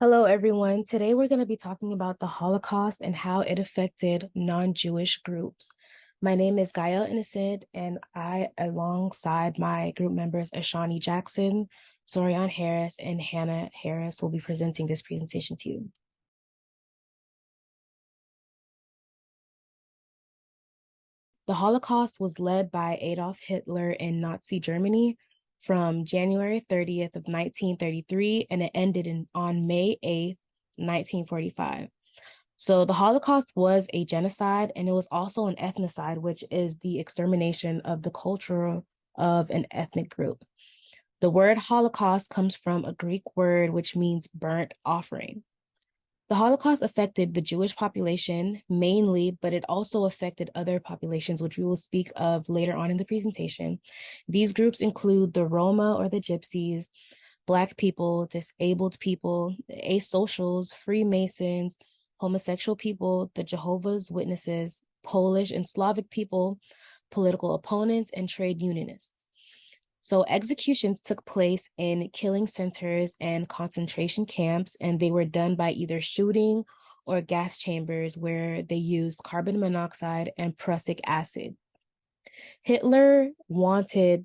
Hello, everyone. Today we're going to be talking about the Holocaust and how it affected non-Jewish groups. My name is Gaia Innocent, and I, alongside my group members, Ashani Jackson, Sorian Harris, and Hannah Harris, will be presenting this presentation to you. The Holocaust was led by Adolf Hitler in Nazi Germany from January 30th of 1933, and it ended on May 8th, 1945. So the Holocaust was a genocide, and it was also an ethnocide, which is the extermination of the culture of an ethnic group. The word Holocaust comes from a Greek word which means burnt offering. The Holocaust affected the Jewish population mainly, but it also affected other populations, which we will speak of later on in the presentation. These groups include the Roma or the Gypsies, Black people, disabled people, asocials, Freemasons, homosexual people, the Jehovah's Witnesses, Polish and Slavic people, political opponents, and trade unionists. So executions took place in killing centers and concentration camps, and they were done by either shooting or gas chambers where they used carbon monoxide and prussic acid. Hitler wanted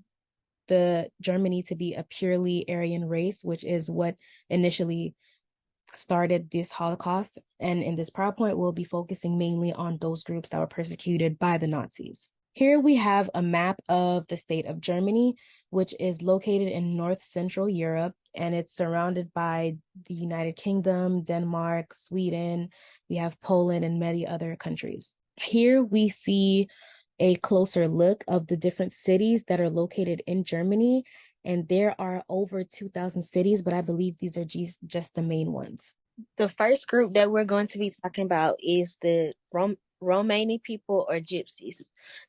the Germany to be a purely Aryan race, which is what initially started this Holocaust. And in this PowerPoint, we'll be focusing mainly on those groups that were persecuted by the Nazis. Here we have a map of the state of Germany, which is located in North Central Europe, and it's surrounded by the United Kingdom, Denmark, Sweden. We have Poland and many other countries. Here we see a closer look of the different cities that are located in Germany. And there are over 2,000 cities, but I believe these are just the main ones. The first group that we're going to be talking about is the Romani people or Gypsies.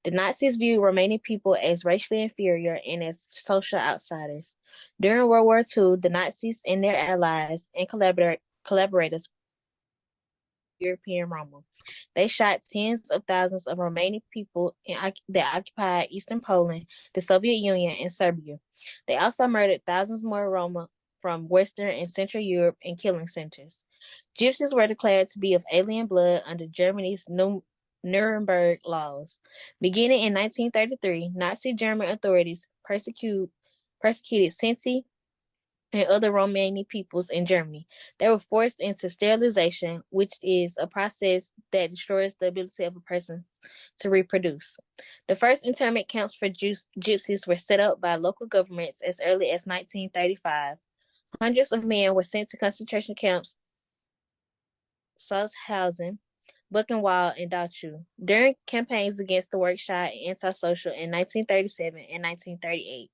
The Nazis viewed Romani people as racially inferior and as social outsiders. During World War II, the Nazis and their allies and collaborators European Roma. They shot tens of thousands of Romani people that occupied eastern Poland, the Soviet Union, and Serbia. They also murdered thousands more Roma from Western and Central Europe in killing centers. Gypsies were declared to be of alien blood under Germany's Nuremberg laws. Beginning in 1933, Nazi German authorities persecuted Sinti and other Romani peoples in Germany. They were forced into sterilization, which is a process that destroys the ability of a person to reproduce. The first internment camps for gypsies were set up by local governments as early as 1935. Hundreds of men were sent to concentration camps, Sachsenhausen, Buchenwald, and Dachau. During campaigns against the workshop and antisocial in 1937 and 1938.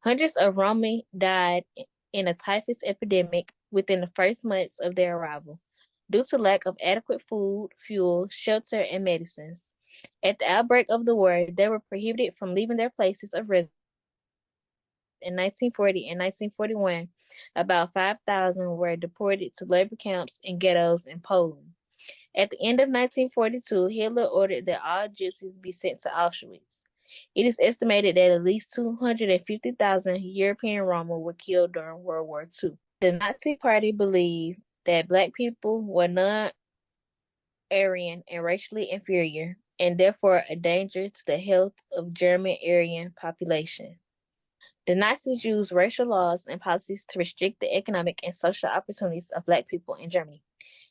Hundreds of Roma died in a typhus epidemic within the first months of their arrival, due to lack of adequate food, fuel, shelter, and medicines. At the outbreak of the war, they were prohibited from leaving their places of residence. In 1940 and 1941, about 5,000 were deported to labor camps and ghettos in Poland. At the end of 1942, Hitler ordered that all gypsies be sent to Auschwitz. It is estimated that at least 250,000 European Roma were killed during World War II. The Nazi Party believed that Black people were non-Aryan and racially inferior, and therefore a danger to the health of German Aryan population. The Nazis used racial laws and policies to restrict the economic and social opportunities of Black people in Germany.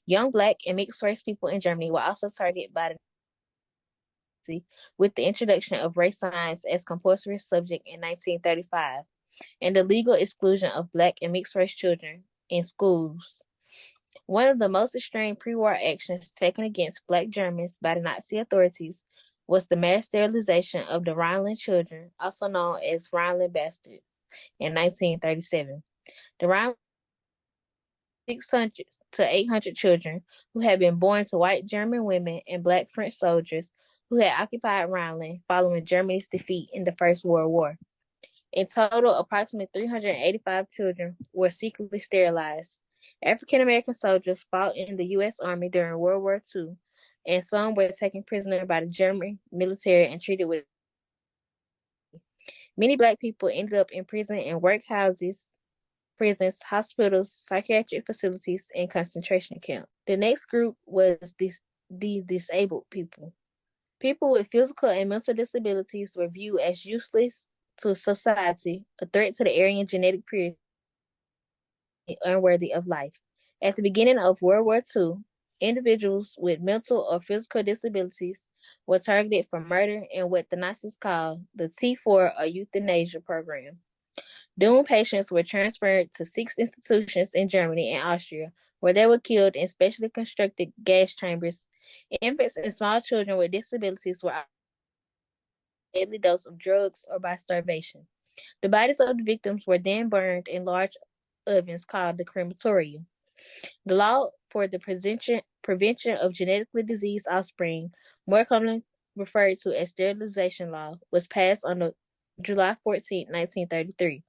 Young Black and mixed race people in Germany were also targeted by the Nazi with the introduction of race science as compulsory subject in 1935 and the legal exclusion of Black and mixed race children in schools. One of the most extreme pre-war actions taken against Black Germans by the Nazi authorities was the mass sterilization of the Rhineland children, also known as Rhineland bastards, in 1937. The Rhineland 600 to 800 children who had been born to white German women and Black French soldiers who had occupied Rhineland following Germany's defeat in the First World War. In total, approximately 385 children were secretly sterilized. African American soldiers fought in the U.S. Army during World War II, and some were taken prisoner by the German military and treated with. Many Black people ended up in prison and workhouses prisons, hospitals, psychiatric facilities, and concentration camps. The next group was the disabled people. People with physical and mental disabilities were viewed as useless to society, a threat to the Aryan genetic purity, unworthy of life. At the beginning of World War II, individuals with mental or physical disabilities were targeted for murder in what the Nazis called the T4 or euthanasia program. Doomed patients were transferred to 6 institutions in Germany and Austria, where they were killed in specially constructed gas chambers. Infants and small children with disabilities were a deadly dose of drugs or by starvation. The bodies of the victims were then burned in large ovens called the crematorium. The law for the prevention of genetically diseased offspring, more commonly referred to as sterilization law, was passed on July 14, 1933.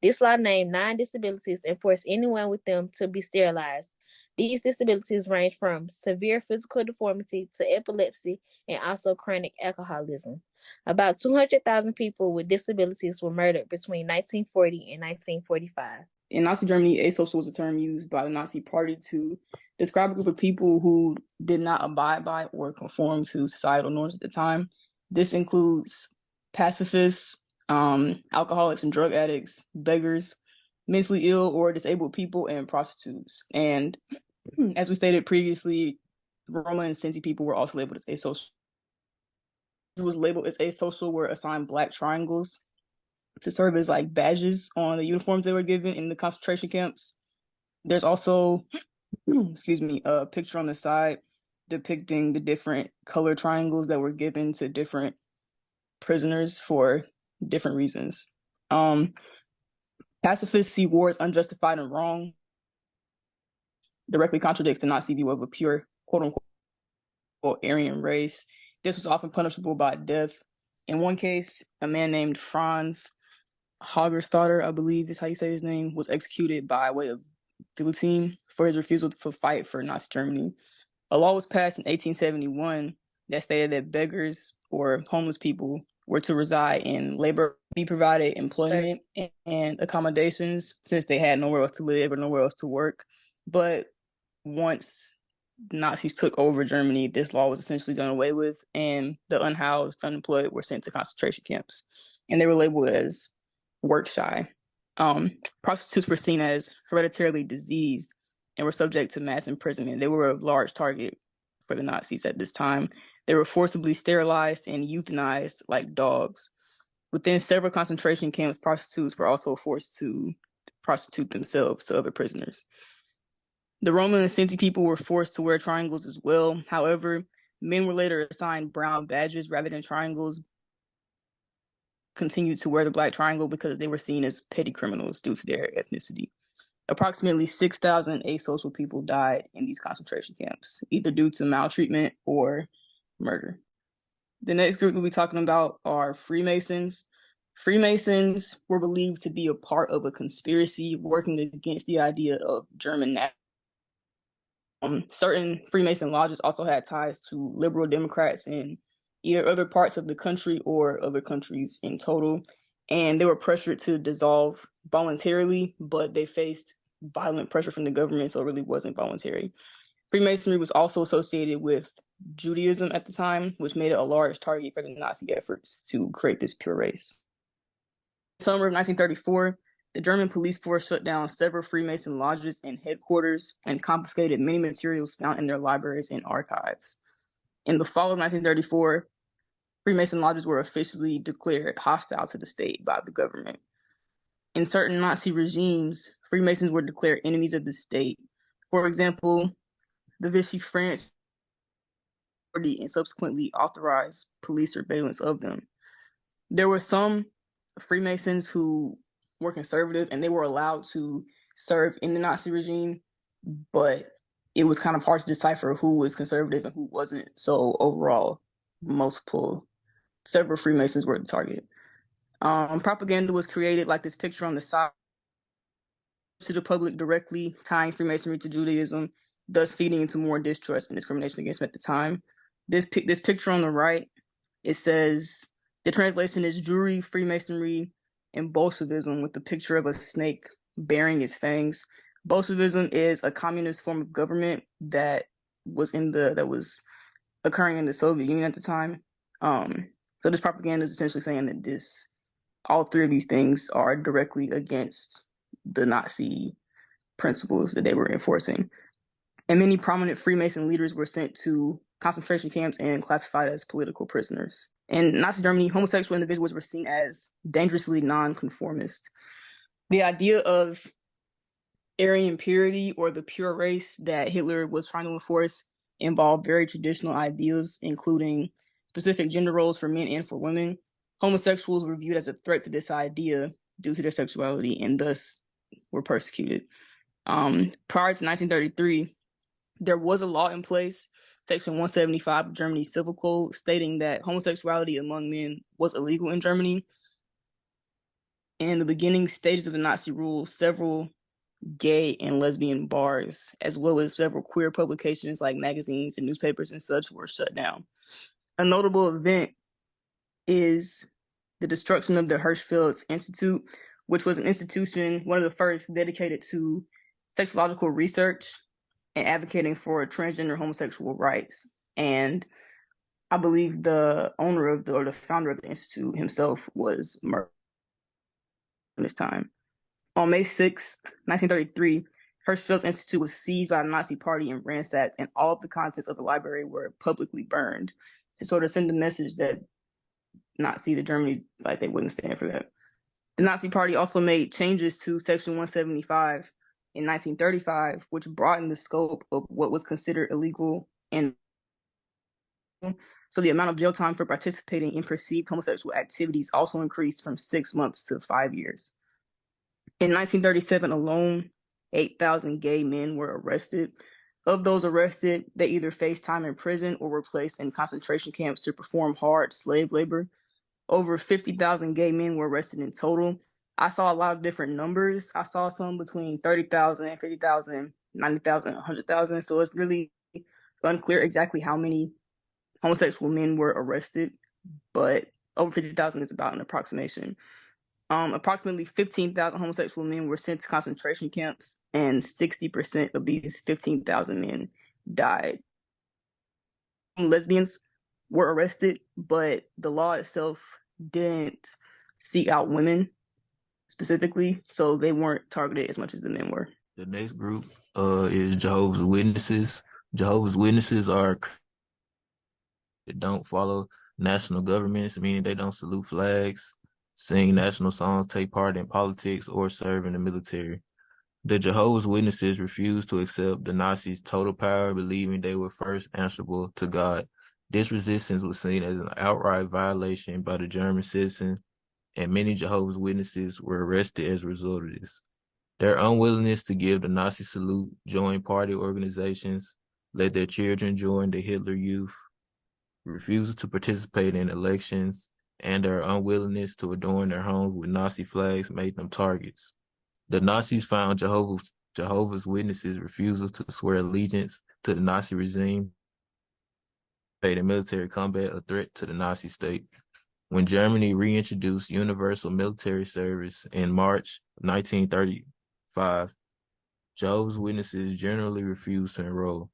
This law named 9 disabilities and forced anyone with them to be sterilized. These disabilities range from severe physical deformity to epilepsy and also chronic alcoholism. About 200,000 people with disabilities were murdered between 1940 and 1945. In Nazi Germany, asocial was a term used by the Nazi Party to describe a group of people who did not abide by or conform to societal norms at the time. This includes pacifists, alcoholics and drug addicts, beggars, mentally ill or disabled people, and prostitutes. And as we stated previously, Roma and Sinti people were also labeled as asocial. Who was labeled as asocial were assigned black triangles to serve as like badges on the uniforms they were given in the concentration camps. There's also, a picture on the side depicting the different color triangles that were given to different prisoners for different reasons. Pacifists see war as unjustified and wrong, directly contradicts the Nazi view of a pure, quote unquote, Aryan race. This was often punishable by death. In one case, a man named Franz Hagerstotter, I believe is how you say his name, was executed by way of guillotine for his refusal to fight for Nazi Germany. A law was passed in 1871 that stated that beggars or homeless people were to reside in labor, be provided employment and accommodations since they had nowhere else to live or nowhere else to work. But once Nazis took over Germany, this law was essentially done away with, and the unhoused, unemployed were sent to concentration camps, and they were labeled as work shy. Prostitutes were seen as hereditarily diseased and were subject to mass imprisonment. They were a large target for the Nazis at this time. They were forcibly sterilized and euthanized like dogs. Within several concentration camps, prostitutes were also forced to prostitute themselves to other prisoners. The Roman and Sinti people were forced to wear triangles as well. However, men were later assigned brown badges rather than triangles, continued to wear the black triangle because they were seen as petty criminals due to their ethnicity. Approximately 6,000 asocial people died in these concentration camps, either due to maltreatment or murder. The next group we'll be talking about are Freemasons. Freemasons were believed to be a part of a conspiracy working against the idea of German nationalism. Certain Freemason lodges also had ties to liberal Democrats in either other parts of the country or other countries in total. And they were pressured to dissolve voluntarily, but they faced violent pressure from the government, so it really wasn't voluntary. Freemasonry was also associated with Judaism at the time, which made it a large target for the Nazi efforts to create this pure race. In the summer of 1934, the German police force shut down several Freemason lodges and headquarters and confiscated many materials found in their libraries and archives. In the fall of 1934, Freemason lodges were officially declared hostile to the state by the government. In certain Nazi regimes, Freemasons were declared enemies of the state. For example, the Vichy France and subsequently authorized police surveillance of them. There were some Freemasons who were conservative and they were allowed to serve in the Nazi regime, but it was kind of hard to decipher who was conservative and who wasn't. So overall, several Freemasons were the target. Propaganda was created, like this picture on the side, to the public directly, tying Freemasonry to Judaism, thus feeding into more distrust and discrimination against them at the time. This picture on the right, it says, the translation is Jewry, Freemasonry, and Bolshevism, with the picture of a snake bearing its fangs. Bolshevism is a communist form of government that was occurring in the Soviet Union at the time. So this propaganda is essentially saying that all three of these things are directly against the Nazi principles that they were enforcing. And many prominent Freemason leaders were sent to concentration camps and classified as political prisoners. In Nazi Germany, homosexual individuals were seen as dangerously nonconformist. The idea of Aryan purity or the pure race that Hitler was trying to enforce involved very traditional ideals, including specific gender roles for men and for women. Homosexuals were viewed as a threat to this idea due to their sexuality and thus were persecuted. Prior to 1933, there was a law in place, Section 175 of Germany's Civil Code, stating that homosexuality among men was illegal in Germany. In the beginning stages of the Nazi rule, several gay and lesbian bars, as well as several queer publications like magazines and newspapers and such, were shut down. A notable event is the destruction of the Hirschfeld Institute, which was an institution, one of the first dedicated to sexological research and advocating for transgender homosexual rights. And I believe the owner of the founder of the institute himself was murdered this time. On May 6, 1933, Hirschfeld's Institute was seized by the Nazi Party and ransacked, and all of the contents of the library were publicly burned to sort of send a message that Nazi, the Germany, like they wouldn't stand for that. The Nazi Party also made changes to Section 175 in 1935, which broadened the scope of what was considered illegal, and so the amount of jail time for participating in perceived homosexual activities also increased from 6 months to 5 years. In 1937 alone, 8,000 gay men were arrested. Of those arrested, they either faced time in prison or were placed in concentration camps to perform hard slave labor. Over 50,000 gay men were arrested in total. I saw a lot of different numbers. I saw some between 30,000, 50,000, 90,000, 100,000. So it's really unclear exactly how many homosexual men were arrested, but over 50,000 is about an approximation. Approximately 15,000 homosexual men were sent to concentration camps, and 60% of these 15,000 men died. Lesbians were arrested, but the law itself didn't seek out women specifically, so they weren't targeted as much as the men were. The next group is Jehovah's Witnesses. Jehovah's Witnesses are that don't follow national governments, meaning they don't salute flags, sing national songs, take part in politics, or serve in the military. The Jehovah's Witnesses refused to accept the Nazis' total power, believing they were first answerable to God. This resistance was seen as an outright violation by the German citizens, and many Jehovah's Witnesses were arrested as a result of this. Their unwillingness to give the Nazi salute, join party organizations, let their children join the Hitler Youth, refusal to participate in elections, and their unwillingness to adorn their homes with Nazi flags made them targets. The Nazis found Jehovah's Witnesses' refusal to swear allegiance to the Nazi regime made in military combat a threat to the Nazi state. When Germany reintroduced universal military service in March 1935, Jehovah's Witnesses generally refused to enroll.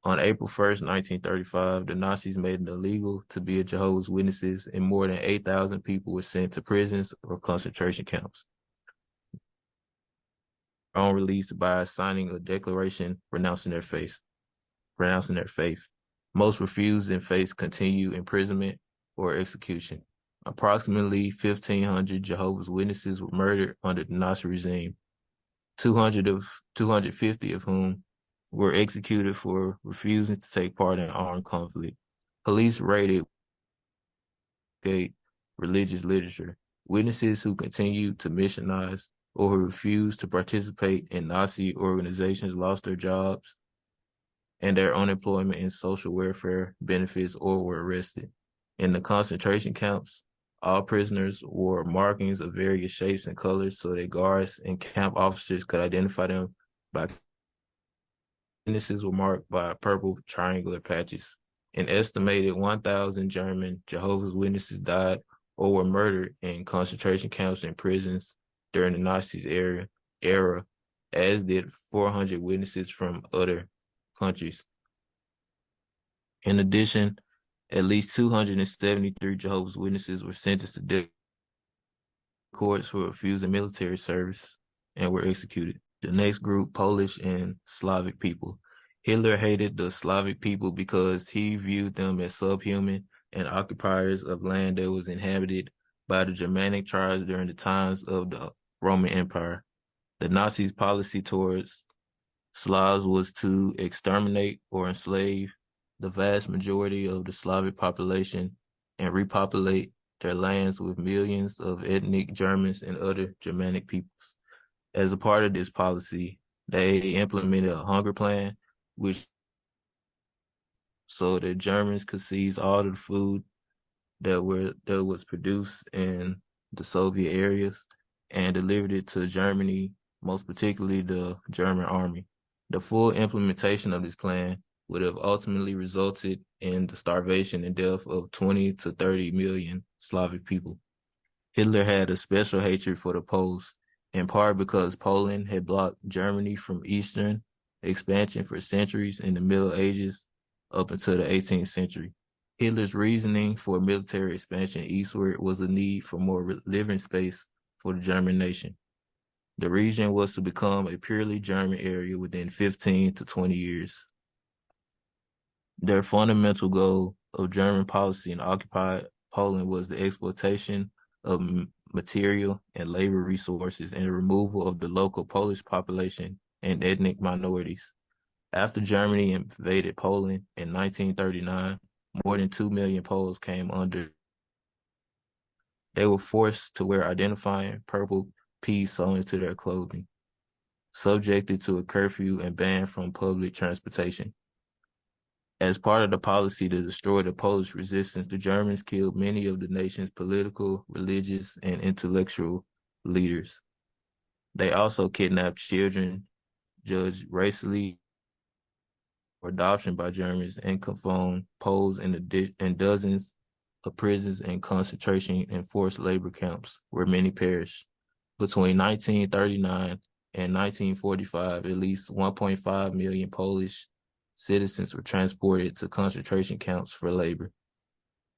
On April 1st, 1935, the Nazis made it illegal to be a Jehovah's Witnesses, and more than 8,000 people were sent to prisons or concentration camps. On release by signing a declaration renouncing their faith. Most refused and faced continued imprisonment or execution. Approximately 1,500 Jehovah's Witnesses were murdered under the Nazi regime, 250 of whom were executed for refusing to take part in armed conflict. Police raided religious literature. Witnesses who continued to missionize or who refused to participate in Nazi organizations lost their jobs and their unemployment and social welfare benefits or were arrested. In the concentration camps, all prisoners wore markings of various shapes and colors so that guards and camp officers could identify them by witnesses were marked by purple triangular patches. An estimated 1,000 German Jehovah's Witnesses died or were murdered in concentration camps and prisons during the Nazis' era, era, as did 400 witnesses from other countries. In addition, at least 273 Jehovah's Witnesses were sentenced to death courts for refusing military service and were executed. The next group, Polish and Slavic people. Hitler hated the Slavic people because he viewed them as subhuman and occupiers of land that was inhabited by the Germanic tribes during the times of the Roman Empire. The Nazis' policy towards Slavs was to exterminate or enslave the vast majority of the Slavic population and repopulate their lands with millions of ethnic Germans and other Germanic peoples. As a part of this policy, they implemented a hunger plan, which so that Germans could seize all of the food that was produced in the Soviet areas and delivered it to Germany, most particularly the German army. The full implementation of this plan would have ultimately resulted in the starvation and death of 20 to 30 million Slavic people. Hitler had a special hatred for the Poles, in part because Poland had blocked Germany from eastern expansion for centuries in the Middle Ages up until the 18th century. Hitler's reasoning for military expansion eastward was the need for more living space for the German nation. The region was to become a purely German area within 15 to 20 years. Their fundamental goal of German policy in occupied Poland was the exploitation of material and labor resources and the removal of the local Polish population and ethnic minorities. After Germany invaded Poland in 1939, more than 2 million Poles came under. They were forced to wear identifying purple peas sewn into their clothing, subjected to a curfew and banned from public transportation. As part of the policy to destroy the Polish resistance, the Germans killed many of the nation's political, religious, and intellectual leaders. They also kidnapped children, judged racially for adoption by Germans, and confined Poles in dozens of prisons and concentration and forced labor camps, where many perished. Between 1939 and 1945, at least 1.5 million Polish citizens were transported to concentration camps for labor.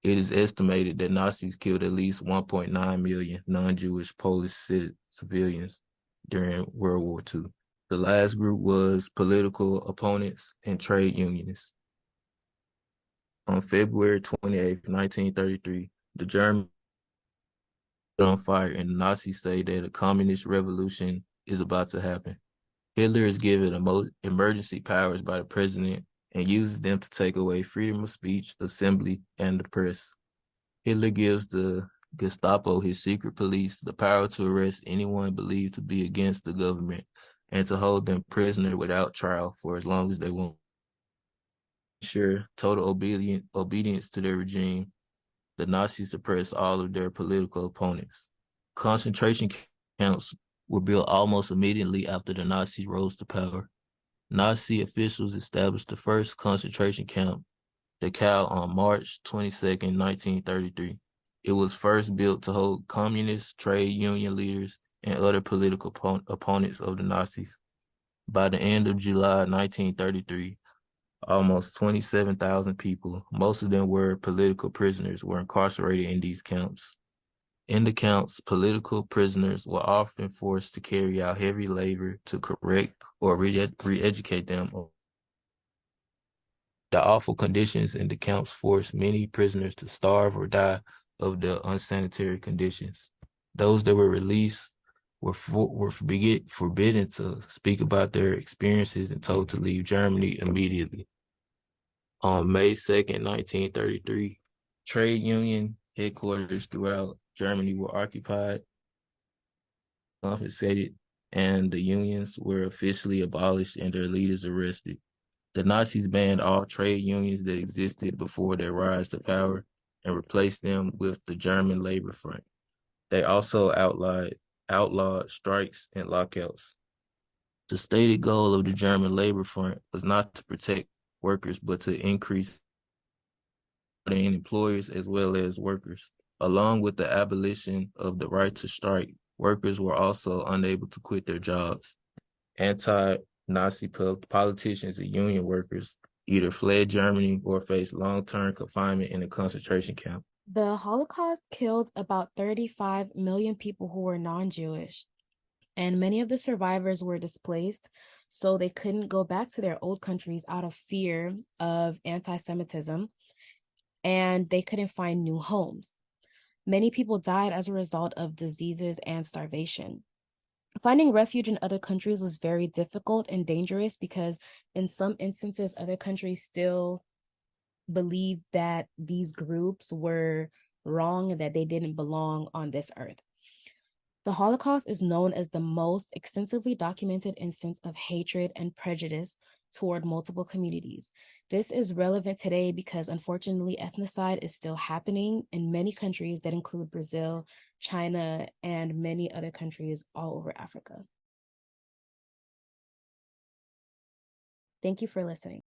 It is estimated that Nazis killed at least 1.9 million non-Jewish Polish civilians during World War II. The last group was political opponents and trade unionists. On February 28, 1933, the Germans on fire and the Nazis say that a communist revolution is about to happen. Hitler is given emergency powers by the president and uses them to take away freedom of speech, assembly, and the press. Hitler gives the Gestapo, his secret police, the power to arrest anyone believed to be against the government and to hold them prisoner without trial for as long as they want. Ensure total obedience to their regime, the Nazis suppressed all of their political opponents. Concentration camps were built almost immediately after the Nazis rose to power. Nazi officials established the first concentration camp, Dachau, on March 22, 1933. It was first built to hold communists, trade union leaders, and other political opponents of the Nazis. By the end of July 1933, almost 27,000 people, most of them were political prisoners, were incarcerated in these camps. In the camps, political prisoners were often forced to carry out heavy labor to correct or re-educate them. The awful conditions in the camps forced many prisoners to starve or die of the unsanitary conditions. Those that were released were forbidden to speak about their experiences and told to leave Germany immediately. On May 2nd, 1933, trade union headquarters throughout Germany were occupied, confiscated, and the unions were officially abolished and their leaders arrested. The Nazis banned all trade unions that existed before their rise to power and replaced them with the German Labor Front. They also outlawed strikes and lockouts. The stated goal of the German Labor Front was not to protect workers, but to increase in employers as well as workers. Along with the abolition of the right to strike, Workers were also unable to quit their jobs. Anti-Nazi politicians and union workers either fled Germany or faced long-term confinement in a concentration camp. The Holocaust killed about 35 million people who were non-Jewish, and many of the survivors were displaced, so they couldn't go back to their old countries out of fear of anti-Semitism, and they couldn't find new homes. Many people died as a result of diseases and starvation. Finding refuge in other countries was very difficult and dangerous because in some instances, other countries still believed that these groups were wrong and that they didn't belong on this earth. The Holocaust is known as the most extensively documented instance of hatred and prejudice toward multiple communities. This is relevant today because unfortunately ethnocide is still happening in many countries that include Brazil, China, and many other countries all over Africa. Thank you for listening.